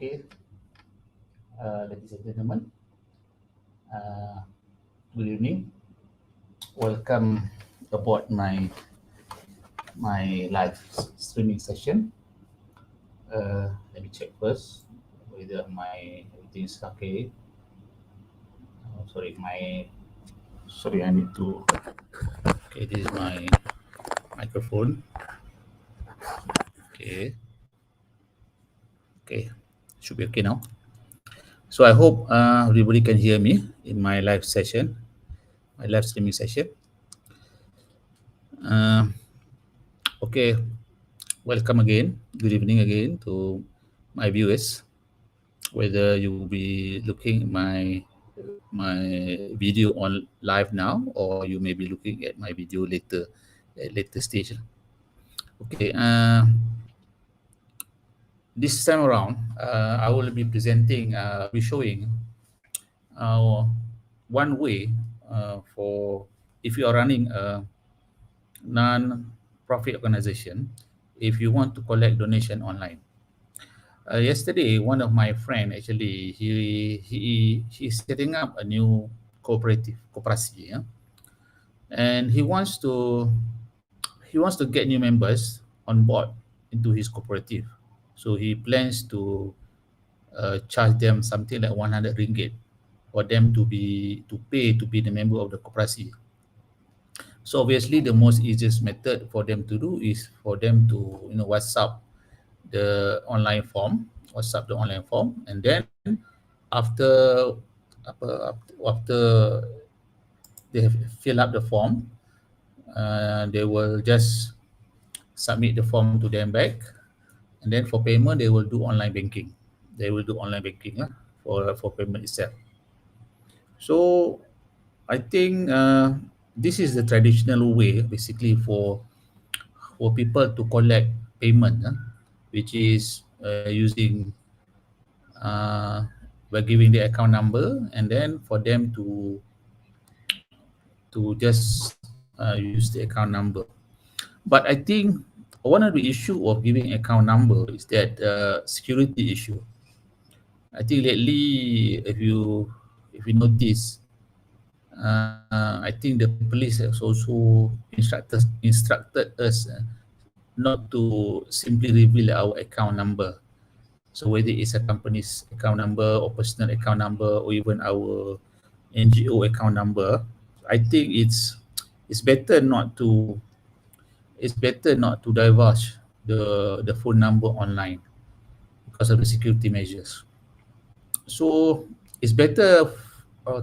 Okay, ladies and gentlemen, good evening. Welcome aboard my live streaming session. Let me check first whether my everything is okay. Sorry, I need to. Okay, this is my microphone. Okay, should be okay now. So I hope everybody can hear me in my live session, my live streaming session. Okay, welcome again. Good evening again to my viewers. Whether you will be looking at my video on live now, or you may be looking at my video later at later stage. Okay. This time around, I will be presenting, be showing one way for if you are running a non-profit organization, if you want to collect donation online. Yesterday, one of my friend actually he's setting up a new koperasi, yeah? And he wants to get new members on board into his cooperative. So he plans to charge them something like 100 ringgit for them to pay to be the member of the koperasi. So obviously, the most easiest method for them to do is for them to WhatsApp the online form, and then after after they have fill up the form, they will just submit the form to them back, and then for payment they will do online banking. For payment itself. So I think this is the traditional way, basically, for people to collect payment, which is using by giving the account number, and then for them to just use the account number. But I think one of the issue of giving account number is that security issue. I think lately, if you notice, I think the police has also instructed us not to simply reveal our account number. So whether it's a company's account number or personal account number or even our NGO account number, I think it's better not to divulge the phone number online because of the security measures. So it's better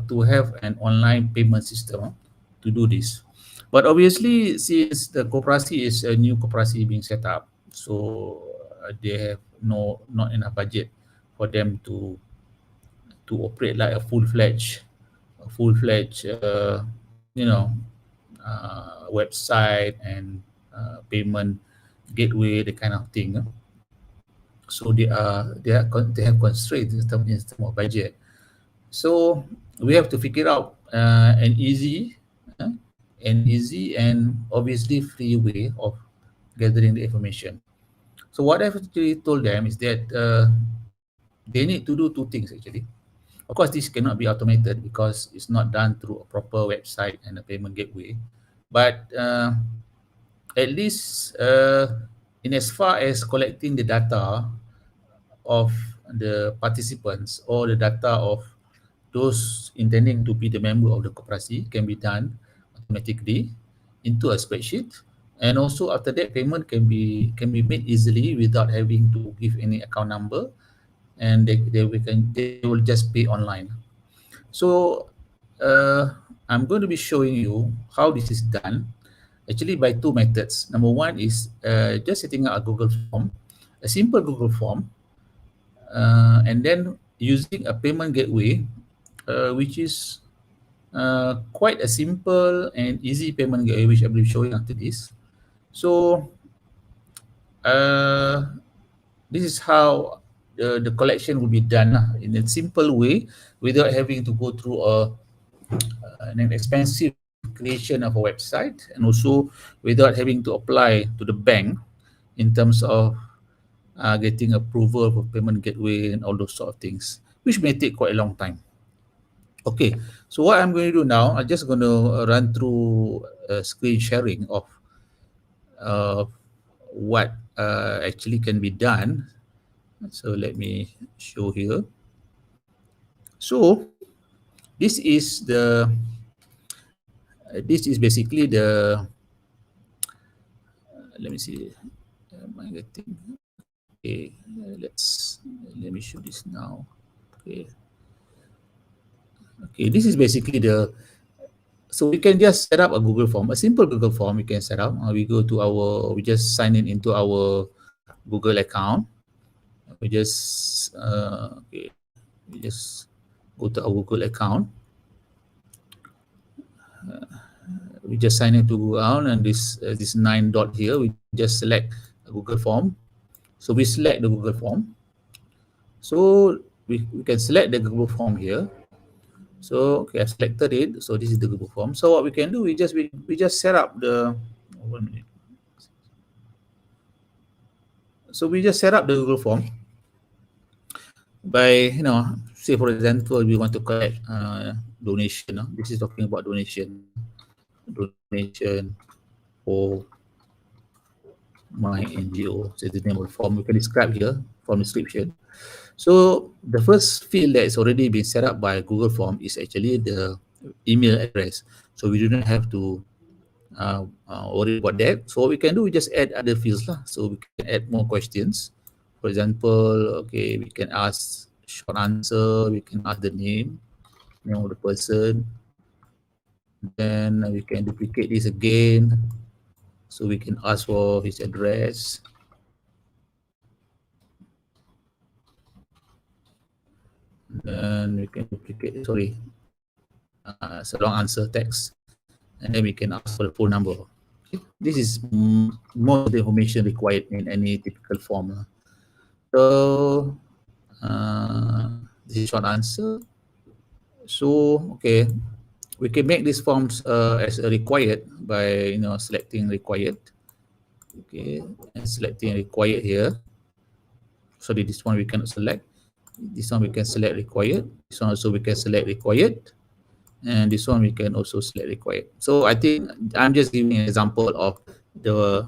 to have an online payment system to do this. But obviously, since the koperasi is a new koperasi being set up, so they have not enough budget for them to operate like a full-fledged website and payment gateway, the kind of thing. So they have constraints in terms of budget. So we have to figure out an easy and obviously free way of gathering the information. So what I've actually told them is that they need to do two things actually. Of course, this cannot be automated because it's not done through a proper website and a payment gateway. But at least in as far as collecting the data of the participants or the data of those intending to be the member of the koperasi can be done automatically into a spreadsheet, and also after that payment can be made easily without having to give any account number, and they will just pay online. So I'm going to be showing you how this is done actually by two methods. Number one is just setting up a Google form, a simple Google form, and then using a payment gateway, which is quite a simple and easy payment gateway, which I will be showing after this. So this is how the collection will be done in a simple way without having to go through an expensive creation of a website, and also without having to apply to the bank in terms of getting approval for payment gateway and all those sort of things, which may take quite a long time. Okay, so what I'm going to do now, I'm just going to run through screen sharing of what actually can be done. So let me show here. So this is basically the let me see. Am I getting okay? Let me show this now. Okay, okay. This is basically the so we can just set up a Google form, a simple Google form. We can set up. We just sign in into our Google account. We just okay. We just go to our Google account. We just sign into Google account, and this 9 dot here. We just select a Google form. So we select the Google form. So we can select the Google form here. So okay, I've selected it. So this is the Google form. So what we can do, we just set up the 1 minute. So we just set up the Google form by say for example we want to collect donation. This is talking about donation for my NGO. So the name of the form we can describe here, form description. So the first field that is already been set up by Google Form is actually the email address. So we do not have to worry about that. So what we can do, we just add other fields lah. So we can add more questions. For example, okay, we can ask short answer. We can ask the name of the person. Then we can duplicate this again. So we can ask for his address. Then we can duplicate, sorry, it's a long answer text. And then we can ask for the phone number. Okay. This is more of the information required in any typical form. So this is short answer. So okay, we can make these forms as a required by selecting required. Okay, and selecting required here. Sorry, this one we cannot select. This one we can select required. This one also we can select required. And this one we can also select required. So I think I'm just giving an example of the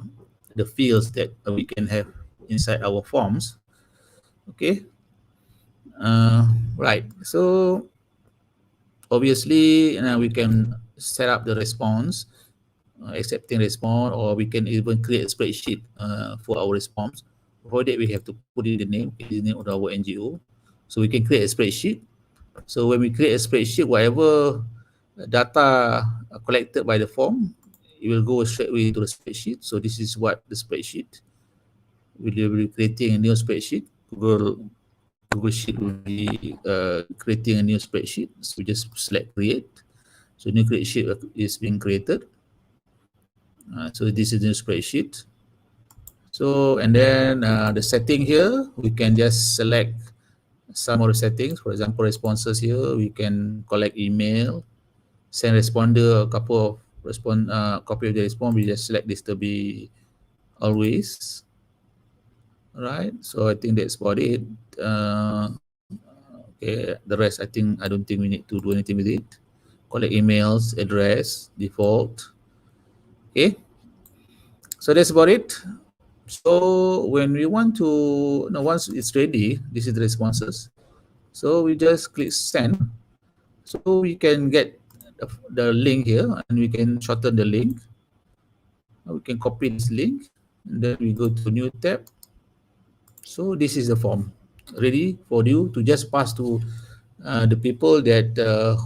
fields that we can have inside our forms. Okay. Right. So obviously we can set up the response, accepting response, or we can even create a spreadsheet for our response. For that, we have to put in the name of our NGO. So we can create a spreadsheet. So when we create a spreadsheet, whatever data collected by the form, it will go straight away to the spreadsheet. So this is what the spreadsheet. We will be creating a new spreadsheet. Google Sheet will be creating a new spreadsheet. So we just select create. So new create sheet is being created. So this is the new spreadsheet. So and then the setting here, we can just select some of the settings. For example, responses here, we can collect email, send responder a couple of copy of the response. We just select this to be always. Right. So I think that's about it. Okay. The rest, I don't think we need to do anything with it. Collect emails, address, default. Okay. So that's about it. So when we want to, once it's ready, this is the responses. So we just click send. So we can get the link here, and we can shorten the link. We can copy this link, and then we go to new tab. So this is the form ready for you to just pass to the people that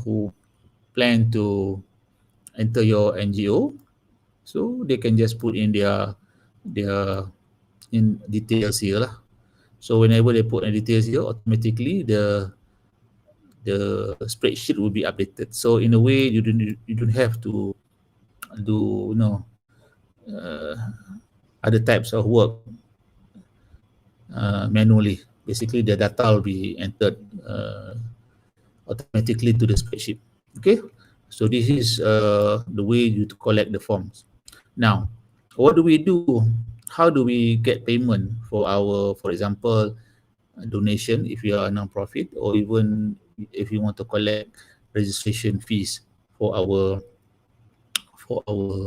who plan to enter your NGO. So they can just put in their in details here lah. So whenever they put in details here, automatically the spreadsheet will be updated. So in a way, you don't have to do other types of work manually. Basically, the data will be entered automatically to the spreadsheet. Okay, so this is the way you to collect the forms. Now, what do we do? how do we get payment for our, for example, donation if you are a non-profit, or even if you want to collect registration fees for our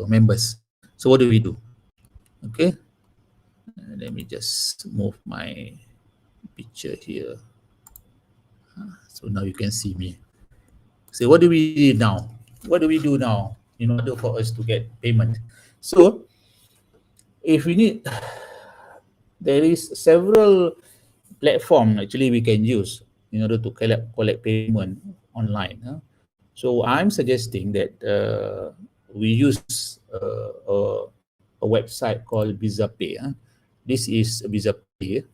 members. So what do we do? Okay, let me just move my picture here. So now you can see me. So what do we do now? What do we do now in order for us to get payment? So if we need, there is several platform actually we can use in order to collect payment online. So I'm suggesting that we use a website called BizaPay. This is BizaPay.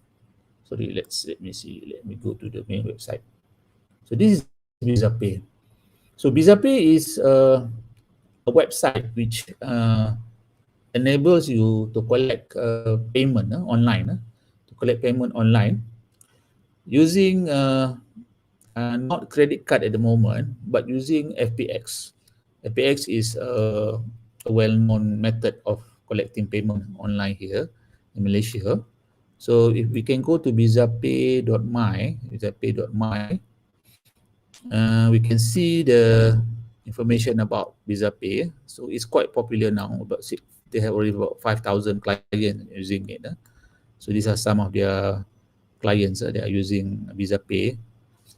Sorry, let me see. Let me go to the main website. So this is BizaPay. So BizaPay is a website which enables you to collect payment online. To collect payment online using not credit card at the moment, but using FPX. FPX is a well-known method of collecting payment online here in Malaysia. So if we can go to bizapay.my, we can see the information about BizaPay. So it's quite popular now. But they have already about 5,000 clients using it. So these are some of their clients that are using BizaPay.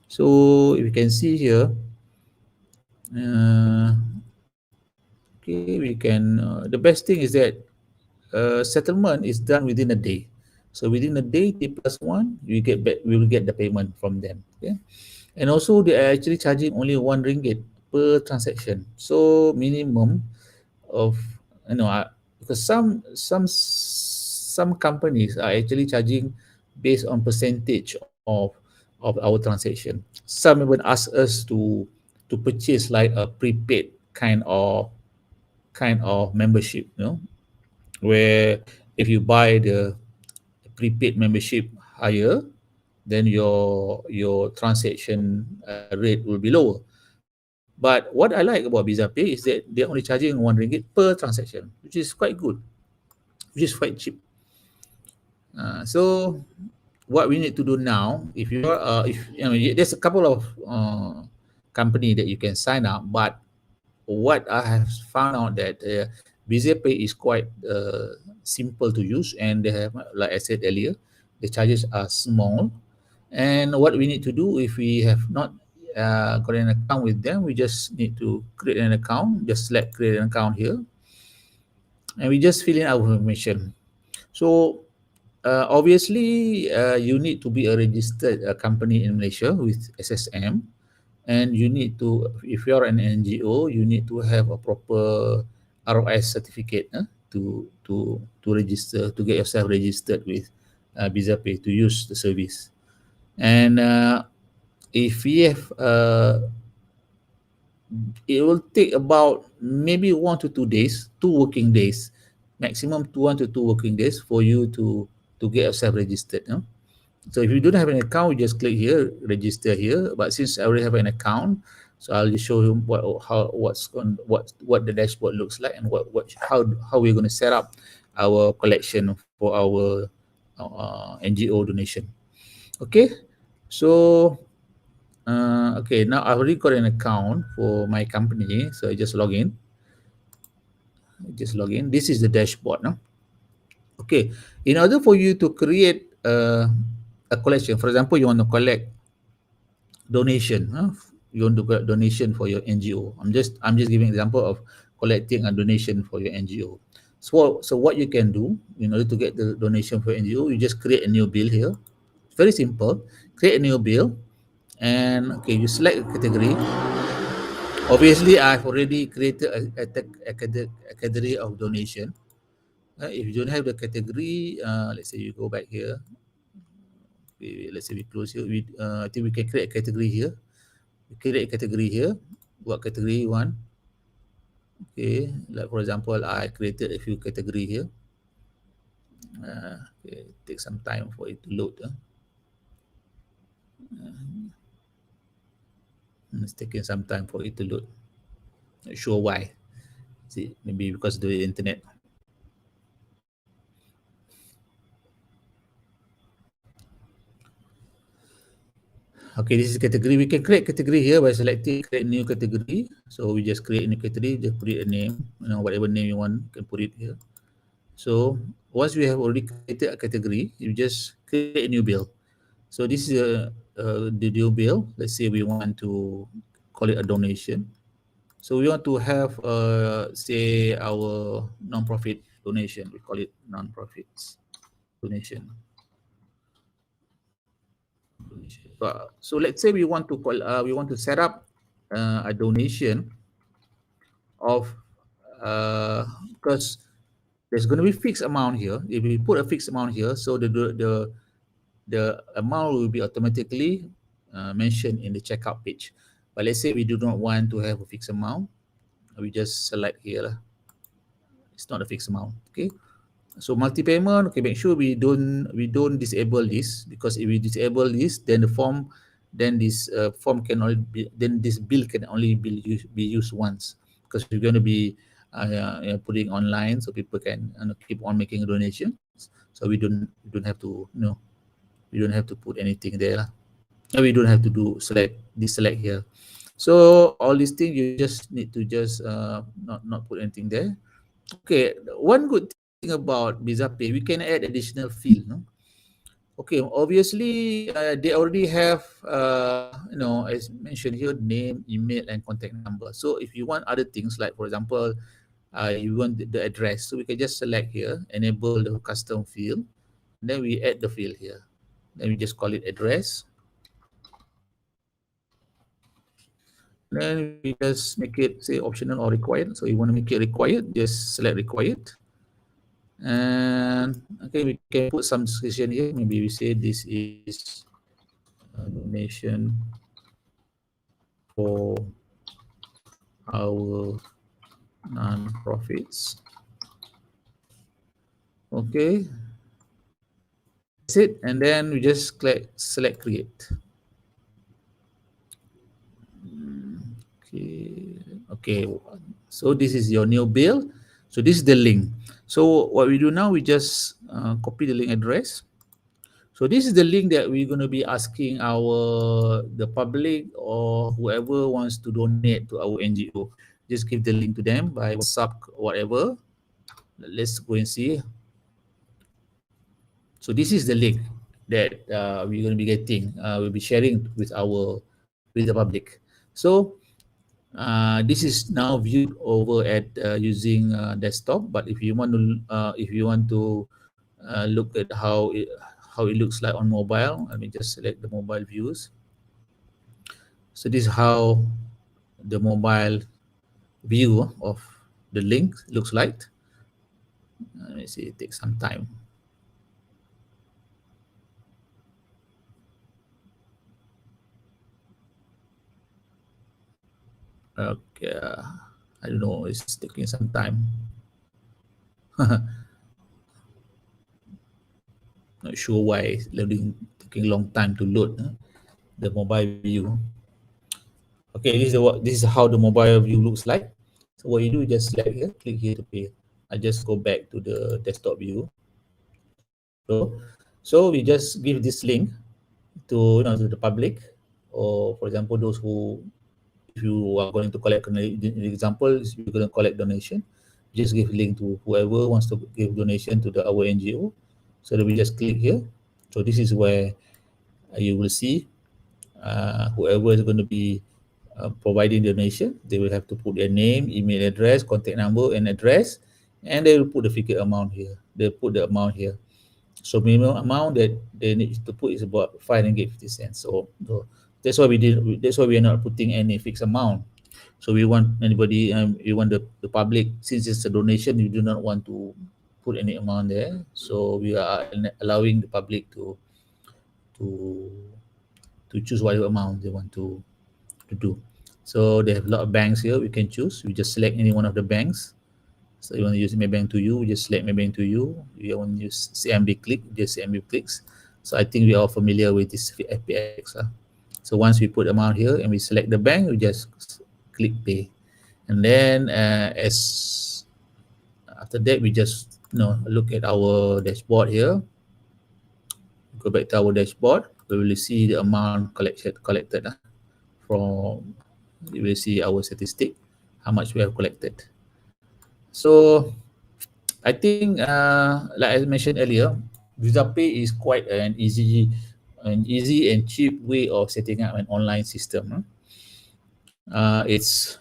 So if you can see here, uh, okay, we can. The best thing is that settlement is done within a day. So within a day, T plus one, we will get the payment from them. Okay, and also they are actually charging only RM1 per transaction. So minimum of, you know, because some companies are actually charging based on percentage of our transaction. Some even ask us to purchase like a prepaid kind of membership, where if you buy the prepaid membership higher, then your transaction rate will be lower. But what I like about BizaPay is that they're only charging RM1 per transaction, which is quite good, which is quite cheap. So what we need to do now, if you are, if you know, there's a couple of company that you can sign up, but what I have found out that BizaPay is quite simple to use, and they have, like I said earlier, the charges are small. And what we need to do if we have not got an account with them, we just need to create an account. Just select create an account here, and we just fill in our information. So obviously, you need to be a registered company in Malaysia with SSM, and you need to, if you're an NGO, you need to have a proper ROS certificate to register, to get yourself registered with BizaPay to use the service. And if we have, it will take about maybe 1 to 2 days, 2 working days, maximum 1 to 2 working days for you to get yourself registered. So if you don't have an account, you just click here, register here. But since I already have an account, so I'll just show you what the dashboard looks like, and how we're going to set up our collection for our NGO donation. Okay, so okay, now I've already got an account for my company, so I just log in. This is the dashboard. No? Okay, in order for you to create a collection, for example, you want to collect donation. You want to collect donation for your NGO. I'm just giving an example of collecting a donation for your NGO. So what you can do in order to get the donation for NGO, you just create a new bill here. Very simple. Create a new bill, and okay, you select a category. Obviously, I've already created a category of donation. If you don't have the category, let's say you go back here. Let's say we close here. I think we can create a category here. We create a category here. What category you want? Okay, like for example, I created a few category here. Okay, take some time for it to load. It's taking some time for it to load. Not sure why. See, maybe because of the internet. Okay, this is category. We can create category here by selecting create new category. So we just create a new category, just put it a name, whatever name you want, you can put it here. So once we have already created a category, you just create a new bill. So this is the new bill. Let's say we want to call it a donation. So we want to have, say, our non-profit donation. We call it non-profits donation. So let's say we want to set up a donation of, because there's going to be fixed amount here. If we put a fixed amount here, so the amount will be automatically mentioned in the checkout page. But let's say we do not want to have a fixed amount, we just select here. It's not a fixed amount. Okay. So multi-payment, okay, make sure we don't disable this, because if we disable this, then this form can only be, then this bill can only be used once, because we're going to be putting online, so people can keep on making donations. So we don't have to we don't have to put anything there lah. We don't have to deselect here. So all these things you just need to just not put anything there. Okay, one good thing about BizaPay, we can add additional field. No? Okay, obviously they already have, as mentioned here, name, email, and contact number. So if you want other things, like for example, you want the address, so we can just select here, enable the custom field, and then we add the field here. Then we just call it address. Then we just make it say optional or required. So you want to make it required, just select required. And okay, we can put some description here. Maybe we say this is a donation for our non-profits. Okay, that's it. And then we just select create. Okay. So this is your new bill. So this is the link. So what we do now, we just copy the link address. So this is the link that we're going to be asking the public or whoever wants to donate to our NGO. Just give the link to them by WhatsApp, whatever. Let's go and see. So this is the link that we're going to be getting. We'll be sharing with the public. So this is now viewed over at using desktop. But if you want to look at how it looks like on mobile, let me just select the mobile views. So this is how the mobile view of the link looks like. Let me see, it takes some time. Okay, I don't know, it's taking some time. Not sure why it's taking a long time to load the mobile view. Okay, this is how the mobile view looks like. So what you do, just select here, click here to pay. I just go back to the desktop view. So we just give this link to the public, or for example, those who, if you are going to collect, example, you're going to collect donation, just give link to whoever wants to give donation to our NGO. So that we just click here. So this is where you will see whoever is going to be providing donation. They will have to put their name, email address, contact number, and address, and they will put the figure amount here. They put the amount here. So minimum amount that they need to put is about 5 ringgit 50 cents. So that's why that's why we are not putting any fixed amount. So we want anybody, we want the public, since it's a donation, you do not want to put any amount there. So we are allowing the public to choose whatever amount they want to do. So they have a lot of banks here we can choose. We just select any one of the banks. So you want to use Maybank to you, we just select Maybank to you. You want to use CIMB Click, just CIMB Clicks. So I think we are familiar with this FPX. So once we put amount here and we select the bank, we just click pay. And then after that, we just look at our dashboard here. Go back to our dashboard. we will see the amount collected from, you will see our statistic, how much we have collected. So I think, like I mentioned earlier, VisaPay is quite an easy and cheap way of setting up an online system. It's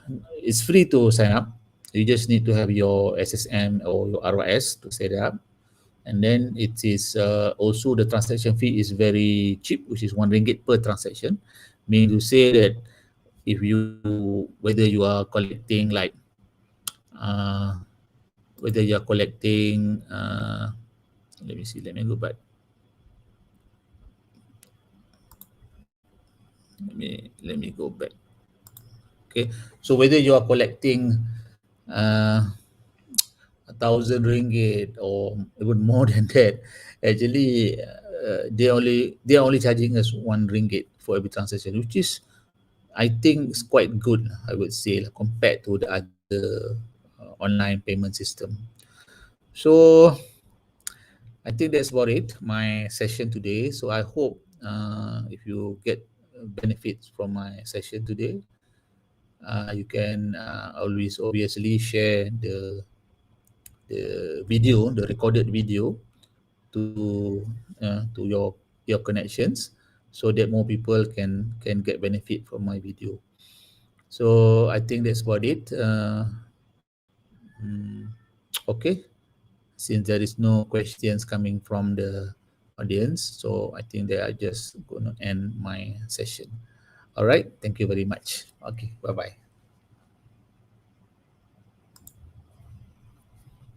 free to sign up. You just need to have your SSM or your RYS to set it up, and then it is also the transaction fee is very cheap, which is RM1 per transaction. Meaning to say that if whether you are collecting like uh, whether you are collecting let me see, let me go back. Let me go back. Okay, so whether you are collecting uh, RM1,000 or even more than that, actually they are only charging us RM1 for every transaction, which is, I think, is quite good, I would say, compared to the other online payment system. So I think that's about it, my session today. So I hope if you get benefits from my session today, you can always obviously share the video, the recorded video, to your connections, so that more people can get benefit from my video. So I think that's about it. Okay, since there is no questions coming from the audience, so I think that I just gonna end my session. All right, thank you very much. Okay, bye bye.